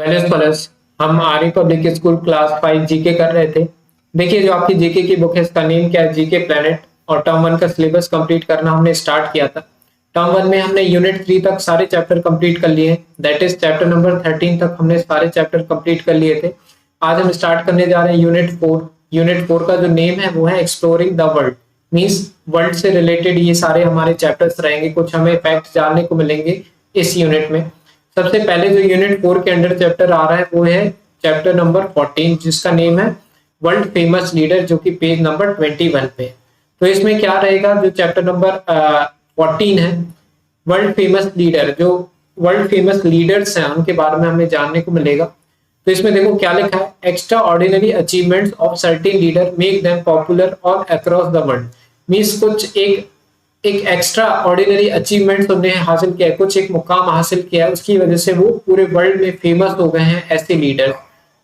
Well scholars, हम आर्य public school class 5 GK कर रहे थे। देखिए जो आपकी जीके की बुक है इसका नेम क्या है, जीके प्लेनेट, और टर्म 1 का सिलेबस कंप्लीट करना हमने स्टार्ट किया था। टर्म 1 में हमने यूनिट 3 तक सारे चैप्टर कंप्लीट कर लिए, दैट इज चैप्टर नंबर 13 तक हमने सारे चैप्टर कंप्लीट कर लिए थे। आज हम स्टार्ट करने जा रहे हैं यूनिट 4। यूनिट 4 का जो नेम है वो है exploring the world, means world से रिलेटेड ये सारे हमारे चैप्टर्स रहेंगे, कुछ हमें फैक्ट जानने को मिलेंगे इस यूनिट में। सबसे पहले जो यूनिट 4 के अंडर चैप्टर आ रहा है वो है चैप्टर नंबर 14 जिसका नेम है वर्ल्ड फेमस लीडर, जो कि पेज नंबर 21 पे। तो इसमें क्या रहेगा, जो चैप्टर नंबर 14 है वर्ल्ड फेमस लीडर, जो वर्ल्ड फेमस लीडर्स हैं उनके बारे में हमें जानने को मिलेगा। तो इसमें देखो क्या लिखा है, extra ordinary achievements of certain leader make them popular all across the world, means कुछ एक एक्स्ट्रा ऑर्डिनरी अचीवमेंट उन्हें हासिल किया है, कुछ एक मुकाम हासिल किया है, उसकी वजह से वो पूरे वर्ल्ड में फेमस हो गए हैं ऐसे leader.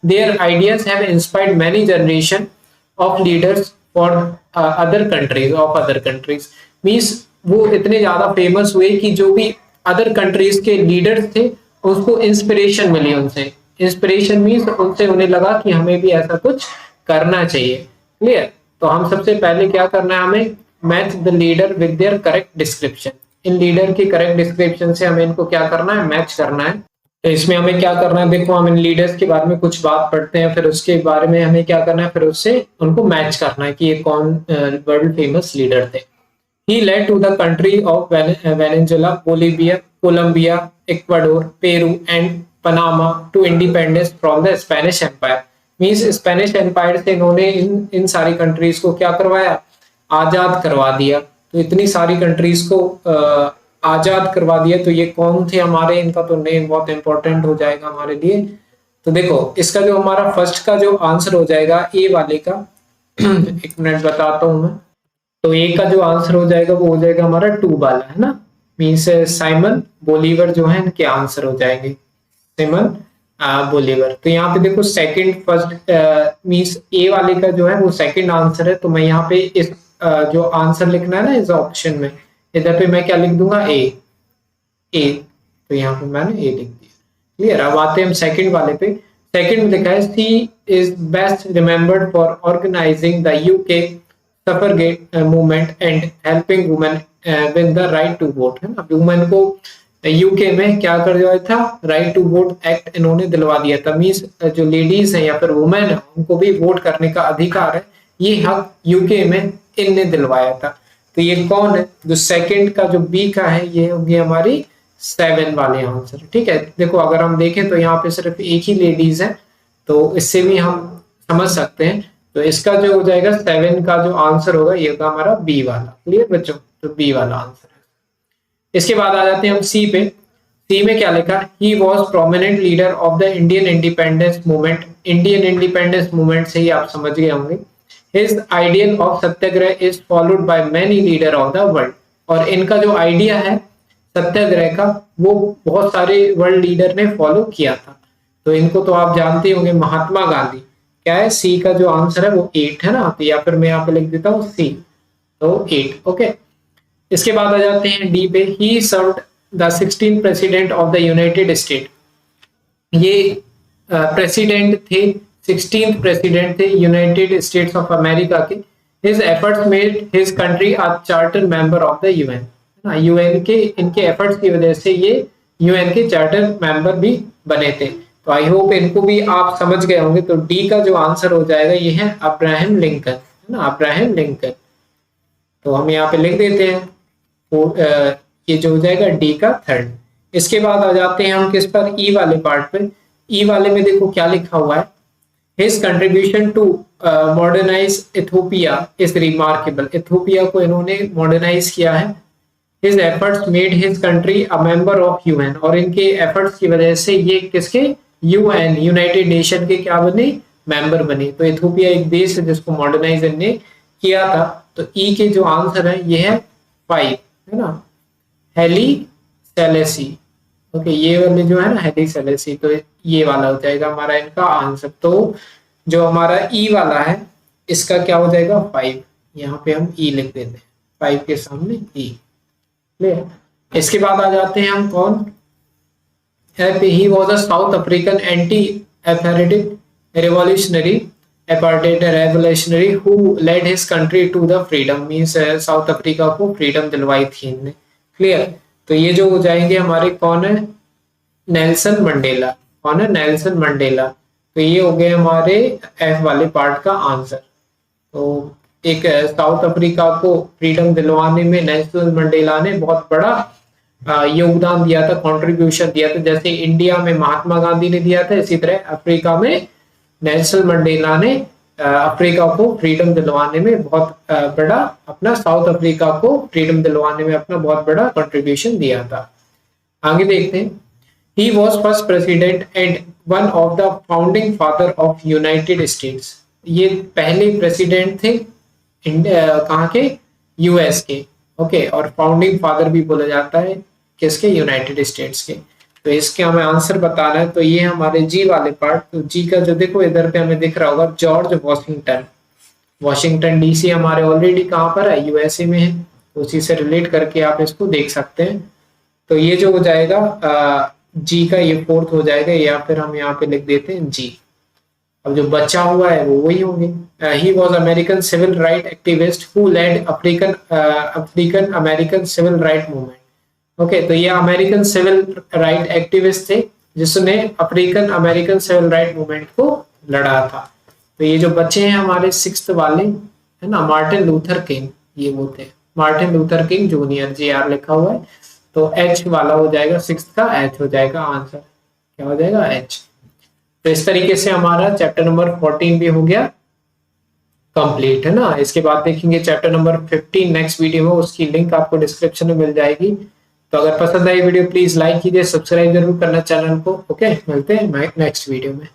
Their ideas have inspired many generation of leaders for other countries, means वो इतने ज्यादा फेमस हुए कि जो भी अदर कंट्रीज के लीडर्स थे उसको इंस्पिरेशन मिली, उनसे इंस्पिरेशन मींस उनसे उन्हें लगा कि हमें भी ऐसा कुछ करना चाहिए। क्लियर? तो हम सबसे पहले क्या करना है, हमें match the leader with their correct description, in leader की करेक्ट डिस्क्रिप्शन से हमें इनको क्या करना है, मैच करना है। तो इसमें हमें क्या करना है, देखो हम इन लीडर्स के बारे में कुछ बात पढ़ते हैं, फिर उसके बारे में हमें क्या करना है, फिर उससे उनको मैच करना है कि ये कौन वर्ल्ड फेमस लीडर थे। He led to the country of Venezuela, Bolivia, Colombia, Ecuador, Peru, and Panama to independence from the Spanish Empire. Means Spanish Empire से इन्होंने इन सारी कंट्रीज को क्या करवाया, आजाद करवा दिया। तो इतनी सारी कंट्रीज को आजाद करवा दिया। तो ये कौन थे हमारे, इनका तो नेम बहुत इंपॉर्टेंट हो जाएगा हमारे लिए। तो देखो इसका जो हमारा फर्स्ट का जो आंसर हो जाएगा ए वाले का एक मिनट बताता हूं मैं। तो ए का जो आंसर हो जाएगा वो हो जाएगा हमारा 2 वाला, है ना, मीन्स साइमन बोलीवर जो है इनके आंसर हो जाएंगे, साइमन बोलीवर। तो यहाँ पे देखो सेकंड फर्स्ट मीन्स ए वाले का जो है वो सेकंड आंसर है। तो मैं यहाँ पे इस जो आंसर लिखना है ना इस ऑप्शन में, इधर पे मैं क्या लिख दूंगा, ए। तो यहाँ पे मैंने ए लिख दिया। क्लियर? अब आते हैं हम सेकंड वाले पे। सेकंड में लिखा है she is best remembered for organising the UK suffragette movement and helping women with the right to vote, है ना। वुमेन को यूके में क्या कर दिया था, राइट टू वोट एक्ट इन्होंने दिलवा दिया था। मींस जो लेडीज हैं या फिर वुमेन है उनको भी वोट करने का अधिकार है, ये हक यूके में इनने दिलवाया था। तो ये कौन है, जो सेकंड का जो बी का है ये होगी हमारी 7 वाले आंसर। ठीक है, देखो अगर हम देखें तो यहाँ पे सिर्फ एक ही लेडीज है, तो इससे भी हम समझ सकते हैं। तो इसका जो हो जाएगा 7 का जो आंसर होगा ये होगा हमारा बी वाला। क्लियर बच्चों? तो बी वाला आंसर है। इसके बाद आ जाते हैं हम सी पे। सी में क्या लिखा, he was prominent leader of the Indian independence movement. Indian independence movement से ही आप समझ गए होंगे। His ideal of Satyagraha is followed by many leader of the world. और इनका जो आइडिया है सत्याग्रह का वो बहुत सारे वर्ल्ड लीडर ने फॉलो किया था। तो इनको तो आप जानते होंगे, महात्मा गांधी। क्या है, सी का जो आंसर है वो 8 है ना, तो या फिर मैं यहाँ पे लिख देता हूँ सी, तो 8। ओके, इसके बाद आ जाते हैं डी पे। ही served the 16th president of the United state. ये प्रेसिडेंट थे, 16th प्रेसिडेंट थे यूनाइटेड स्टेट्स ऑफ अमेरिका के। His efforts made his country a charter member of the UN. UN के इनके एफर्ट्स की वजह से ये यूएन के चार्टर मेंबर भी बने थे। तो आई होप इनको भी आप समझ गए होंगे। तो डी का जो आंसर हो जाएगा ये है अब्राहम लिंकन, है ना, अब्राहम लिंकन। तो हम यहाँ पे लिख देते हैं ये जो हो जाएगा डी का 3rd। इसके बाद आ जाते हैं हम किस पर, ई वाले पार्ट पे। ई वाले में देखो क्या लिखा हुआ है, his contribution to modernise Ethiopia is remarkable. Ethiopia को इन्होंने मॉडर्नाइज किया है। His efforts made his country a member of UN. और इनके एफर्ट्स की वजह से ये किसके, यूएन यूनाइटेड नेशन के क्या बने, मेंबर बने। तो इथियोपिया एक देश है जिसको मॉडर्नाइज इनने किया था। तो ई के जो आंसर है ये है 5, है ना, हेली सेलेसी। ओके, ये वाले जो है ना हेली सेलेसी, तो ये वाला हो जाएगा हमारा इनका आंसर। तो जो हमारा ई वाला है इसका क्या हो जाएगा 5। यहाँ पे हम ई लिख देते हैं, 5 के सामने ई। इसके बाद आ जाते हैं हम कौन, He was a South African anti-apartheid revolutionary who led his country to the freedom, means south Africa को फ्रीडम दिलवाई थी इनने। क्लियर। तो ये जो हो जाएंगे हमारे कौन है, नेल्सन मंडेला। कौन है, नेल्सन मंडेला। तो ये हो गए हमारे एफ वाले पार्ट का आंसर। तो एक साउथ अफ्रीका को फ्रीडम दिलवाने में नेल्सन मंडेला ने बहुत बड़ा योगदान दिया था, कंट्रीब्यूशन दिया था। जैसे इंडिया में महात्मा गांधी ने दिया था, इसी तरह अफ्रीका में नेल्सन मंडेला ने अफ्रीका को फ्रीडम दिलवाने में बहुत बड़ा अपना, साउथ अफ्रीका को फ्रीडम दिलवाने में अपना बहुत बड़ा कंट्रीब्यूशन दिया था। आगे देखते हैं। He was first president and one of the founding father of United States। ये पहले प्रेसिडेंट थे कहाँ के, यूएस के। ओके, और फाउंडिंग फादर भी बोला जाता है किसके, यूनाइटेड स्टेट्स के। तो इसके हमें आंसर बताना है। तो ये हमारे जी वाले पार्ट। तो जी का जो देखो इधर पे हमें दिख रहा होगा, जॉर्ज वॉशिंगटन। वॉशिंगटन डीसी हमारे ऑलरेडी कहाँ पर है, यूएसए में है। तो उसी से रिलेट करके आप इसको देख सकते हैं। तो ये जो हो जाएगा जी का, ये फोर्थ हो जाएगा, या फिर हम यहाँ पे लिख देते हैं जी। अब जो बचा हुआ है वो वही होंगे। He was American civil right activist who led African American civil right movement. Okay, तो ये अमेरिकन सिविल राइट एक्टिविस्ट थे जिसने African American civil right movement को लड़ा था। तो ये जो बच्चे हैं हमारे सिक्स्थ वाले है ना, मार्टिन लूथर किंग, ये वो थे Martin Luther king junior, JR लिखा हुआ है। तो एच वाला हो जाएगा, सिक्स्थ का एच हो जाएगा आंसर। क्या हो जाएगा, एच। तो इस तरीके से हमारा चैप्टर नंबर 14 भी हो गया कंप्लीट, है ना। इसके बाद देखेंगे चैप्टर नंबर 15 नेक्स्ट वीडियो में, उसकी लिंक आपको डिस्क्रिप्शन में मिल जाएगी। तो अगर पसंद आई वीडियो प्लीज लाइक कीजिए, सब्सक्राइब जरूर करना चैनल को। ओके, मिलते हैं नेक्स्ट वीडियो में।